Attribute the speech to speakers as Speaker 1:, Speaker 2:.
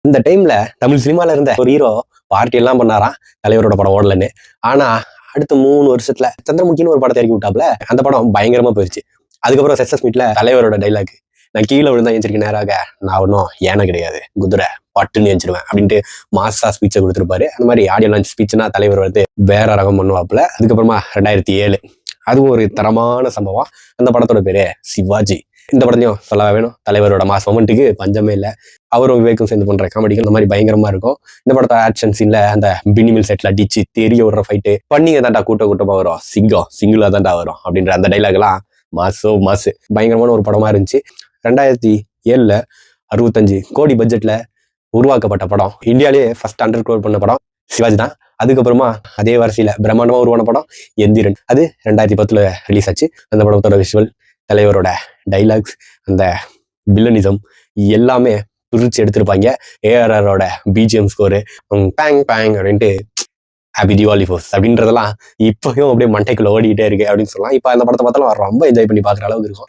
Speaker 1: இந்த டைம்ல தமிழ் சினிமால இருந்த ஒரு ஹீரோ பார்ட்டி எல்லாம் பண்ணாராம் தலைவரோட படம் ஓடலன்னு. ஆனா அடுத்த 3 வருஷத்துல சந்திரமுகின்னு ஒரு படத்தை இறக்கி விட்டாப்ல. அந்த படம் பயங்கரமா போயிருச்சு. அதுக்கப்புறம் சக்சஸ் மீட்ல தலைவரோட டைலாக், நான் கீழே விழுந்தா எந்திரிக்க நேராக நான் ஒன்றும் ஏன கிடையாது குதிரை பட்டுன்னு எஞ்சிருவேன் அப்படின்ட்டு மாசா ஸ்பீச்சை கொடுத்துருப்பாரு. அந்த மாதிரி ஆடியோ லான்ச் ஸ்பீச்னா தலைவர் வந்து வேற ரகம் பண்ணுவாப்புல. அதுக்கப்புறமா 2007 அதுவும் ஒரு தரமான சம்பவம். அந்த படத்தோட பேரு சிவாஜி. இந்த படத்தையும் சொல்ல வேணும். தலைவரோட மாஸ் மொமெண்ட்டுக்கு பஞ்சமே இல்லை. அவரும் விவேக்கும் சேர்ந்து பண்ற காமெடிகள் இந்த மாதிரி பயங்கரமா இருக்கும். இந்த படத்தோட ஆக்ஷன் சீன்ல அந்த பினிமில் செட்ல அடிச்சு தெரிய விடுற ஃபைட்டு, பண்ணிங்க தாண்டா கூட்டமா வரும், சிங்கிளா தாண்டா வரும் அப்படின்ற அந்த டைலாக் எல்லாம் மாசு பயங்கரமான ஒரு படமா இருந்துச்சு. 2007 65 கோடி பட்ஜெட்ல உருவாக்கப்பட்ட படம். இந்தியாலேயே ஃபர்ஸ்ட் 100 crore பண்ண படம் சிவாஜி தான். அதுக்கப்புறமா அதே வரிசையில பிரம்மாண்டமா உருவான படம் எந்திரன். அது 2010 ரிலீஸ் ஆச்சு. அந்த படத்தோட விஷுவல், தலைவரோட டைலாக்ஸ், அந்த வில்லனிசம் எல்லாமே பிரிச்சு எடுத்திருப்பாங்க. ஏஆர்ஆரோட பிஜிஎம் ஸ்கோரு பேங் பேங் அப்படின்ட்டு ஹாப்பி தீபாவளி ஃபோர்ஸ் அப்படின்றதெல்லாம் இப்பயும் அப்படியே மண்டைக்குள்ள ஓடிக்கிட்டே இருக்கு அப்படின்னு சொல்லலாம். இப்போ அந்த படத்தை பார்த்தாலும் ரொம்ப என்ஜாய் பண்ணி பார்க்குற அளவுக்கு இருக்கும்.